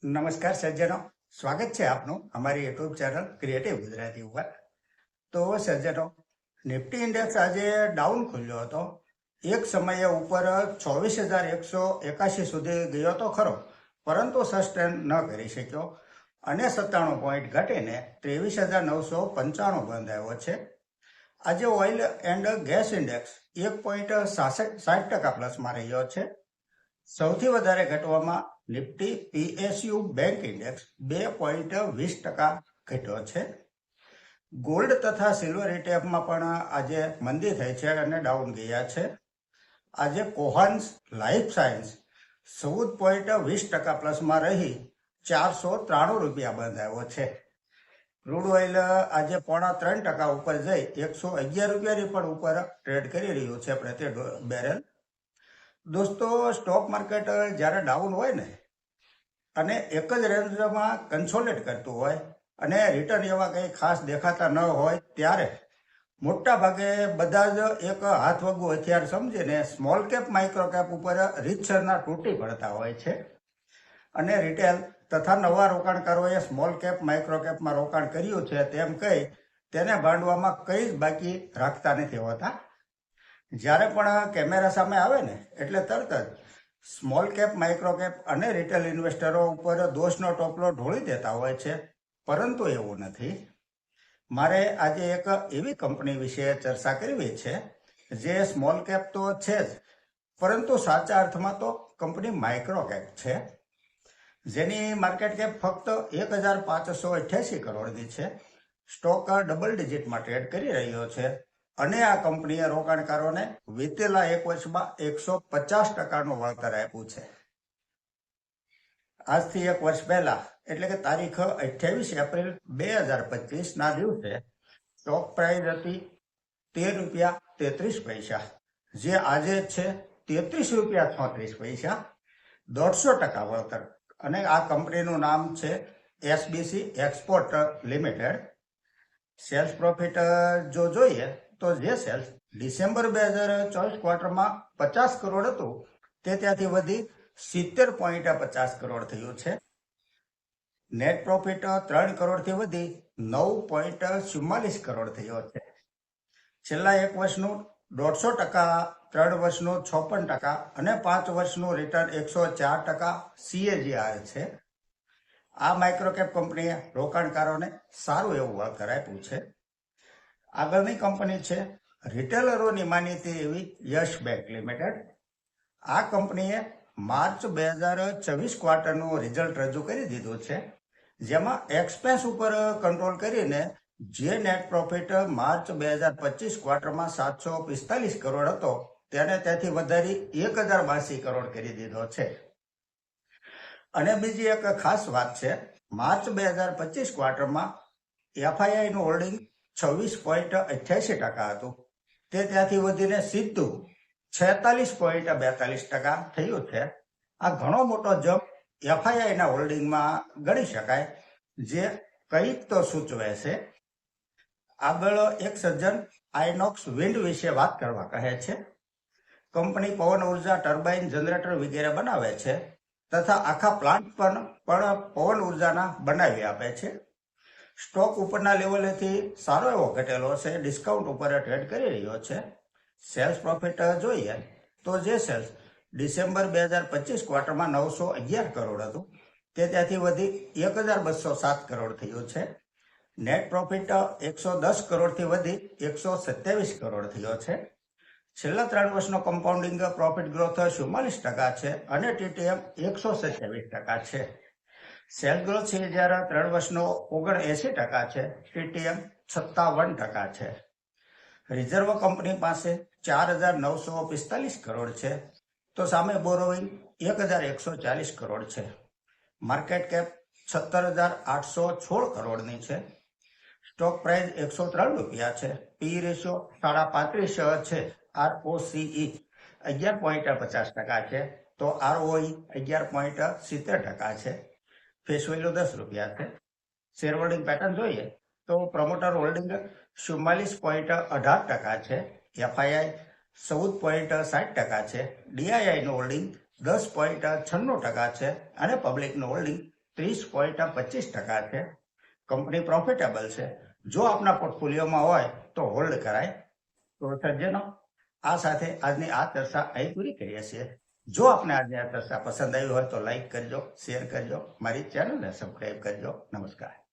નમસ્કાર સજ્જનો, સ્વાગત છે આપનું અમારી યુટ્યુબ ચેનલ ક્રિએટિવ ગુજરાતી ઉપર. તો સજ્જનો, નિફ્ટી ઇન્ડેક્સ આજે ડાઉન ખુલ્યો હતો. એક સમયે ઉપર 24,181 સુધી ગયો તો ખરો, પરંતુ સસ્ટેન ન કરી શક્યો અને 97 પોઈન્ટ ઘટીને 23,995 બંધ આવ્યો છે. આજે ઓઇલ એન્ડ ગેસ ઇન્ડેક્સ 1.60% પ્લસમાં રહ્યો છે. સૌથી વધારે ઘટવામાં નિફ્ટી પીએસયુ બેંક ઇન્ડેક્સ 2.20% ઘટ્યો છે. ગોલ્ડ તથા સિલ્વર ઇટીએફમાં પણ આજે મંદી થઈ છે અને ડાઉન ગયા છે. આજે કોહાન્સ લાઈફ સાયન્સ 14.20% પ્લસમાં રહી 493 રૂપિયા બંધ આવ્યો છે. ક્રૂડ ઓઇલ આજે 3% ઉપર જઈ 111 રૂપિયાની પણ ઉપર ટ્રેડ કરી રહ્યું છે પ્રતિ બેરલ. દોસ્તો, સ્ટોક માર્કેટ જ્યારે ડાઉન હોય ને અને એક જ રેન્જમાં કન્સોલિડેટ કરતું હોય અને રિટર્ન એવા કંઈ ખાસ દેખાતા ન હોય ત્યારે મોટા ભાગે બધા જ એક હાથવગું હથિયાર સમજીને સ્મોલ કેપ માઇક્રો કેપ ઉપર રીતસરના તૂટી પડતા હોય છે. અને રિટેલ તથા નવા રોકાણકારોએ સ્મોલ કેપ માઇક્રો કેપમાં રોકાણ કર્યું છે તેમ કહી તેને ભાંડવામાં કંઈ જ બાકી રાખતા નથી હોતા. જ્યારે પણ કેમેરા સામે આવે ને એટલે તરત જ સ્મોલ કેપ માઇક્રો કેપ અને રિટેલ ઇન્વેસ્ટરો ઉપર દોષનો ટોપલો ઢોળી દેતા હોય છે, પરંતુ એવું નથી. મારે આજે એક એવી કંપની વિશે ચર્ચા કરવી છે જે સ્મોલ કેપ તો છે જ, પરંતુ સાચા અર્થમાં તો કંપની માઇક્રો કેપ છે, જેની માર્કેટ કેપ ફક્ત 1,588 કરોડની છે. સ્ટોક ડબલ ડિજિટમાં ટ્રેડ કરી રહ્યો છે અને આ કંપનીએ રોકાણકારોને વીતેલા એક વર્ષમાં 150%નું વળતર આપ્યું છે. આજથી એક વર્ષ પહેલા એટલે કે તારીખ 28 એપ્રિલ 2025 દિવસે સ્ટોક પ્રાઇસ હતી 13 રૂપિયા 33 પૈસા, જે આજે છે 33 રૂપિયા 36 પૈસા, 150% વળતર. અને આ કંપનીનું નામ છે SBC export limited. Sales profit જો જોઈએ તો જે સેલ્સ ડિસેમ્બર 2024 ક્વાર્ટરમાં 50 કરોડ હતું તે ત્યાંથી વધી 70.50 કરોડ થયું છે. નેટ પ્રોફિટ 3 કરોડથી વધી 9.44 કરોડ થયો છે. છેલ્લા એક વર્ષનું 150%, 3 વર્ષનું 56% અને 5 વર્ષનું રિટર્ન 104% CAGR છે. આ માઇક્રોકેપ કંપનીએ રોકાણકારોને સારું એવું વળતર આપ્યું છે. આગળની કંપની છે રિટેલરોની માનીતી એવી યશ બેંક લિમિટેડ. આ કંપનીએ માર્ચ 2024 ક્વાર્ટરનું રિઝલ્ટ રજૂ કરી દીધું છે, જેમાં એક્સપેન્સ ઉપર કંટ્રોલ કરીને જે નેટ પ્રોફિટ માર્ચ 2025 ક્વાર્ટરમાં 745 કરોડ હતો તેને ત્યાંથી વધારી 1,082 કરોડ કરી દીધો છે. અને બીજી એક ખાસ વાત છે, માર્ચ 2025 ક્વાર્ટરમાં એફઆઈઆઈનું હોલ્ડિંગ 26.88% હતું, તે ત્યાંથી વધીને સીધું 46.42% થયું છે. આ ઘણો મોટો જમ્પ એફઆઈઆઈના હોલ્ડિંગમાં ગણી શકાય, જે કંઈક તો સૂચવે છે. આગળ એક સજ્જન આઇનોક્સ વિન્ડ વિશે વાત કરવા કહે છે. કંપની પવન ઉર્જા ટર્બાઇન જનરેટર વગેરે બનાવે છે તથા આખા પ્લાન્ટ પણ પવન ઉર્જાના બનાવી આપે છે. સ્ટોક ઉપરના લેવલેથી સારો એવો ઘટેલો છે, ડિસ્કાઉન્ટ ઉપર ટ્રેડ કરી રહ્યો છે. સેલ્સ પ્રોફિટ જોઈએ તો જે સેલ્સ ડિસેમ્બર 2025 ક્વાર્ટરમાં 911 કરોડ હતું તે ત્યાંથી વધી 1,207 કરોડ થયું છે. નેટ પ્રોફિટ 110 કરોડથી વધી 127 કરોડ થયો છે. છેલ્લા 3 વર્ષનો કમ્પાઉન્ડિંગ પ્રોફિટ ગ્રોથ 44% છે અને TTM 127% છે. સેલ ગ્રોથ CAGR 3 વર્ષનો 79% છે, TTM 57% છે. રિઝર્વ કંપની પાસે 4,945 કરોડ છે, તો સામે બોરોઇંગ 1,140 કરોડ છે. માર્કેટ કેપ 17,816 કરોડની છે. સ્ટોક પ્રાઇસ 103 રૂપિયા છે. પી રેશિયો 35.5 છે. ROCE 11.50% છે, તો ROE 11.70% છે. ફેસ વેલ્યુ 10 રૂપિયા છે. શેર હોલ્ડિંગ પેટર્ન જોઈએ તો પ્રમોટર હોલ્ડિંગ 44.18% છે, એફઆઈઆઈ 14.60% છે, ડીઆઈઆઈનું હોલ્ડિંગ 10.96% છે અને પબ્લિકનું હોલ્ડિંગ 30.25% છે. કંપની પ્રોફિટેબલ છે. જો આપના પોર્ટફોલિયોમાં હોય તો હોલ્ડ કરાય. તો સજ્જનો, આ સાથે આજની આ ચર્ચા અહીં પૂરી કરીએ છીએ. જો આપને આજની આ ચર્ચા પસંદ આવી હોય તો લાઈક કરજો, શેર કરજો, મારી ચેનલને સબસ્ક્રાઈબ કરજો. નમસ્કાર.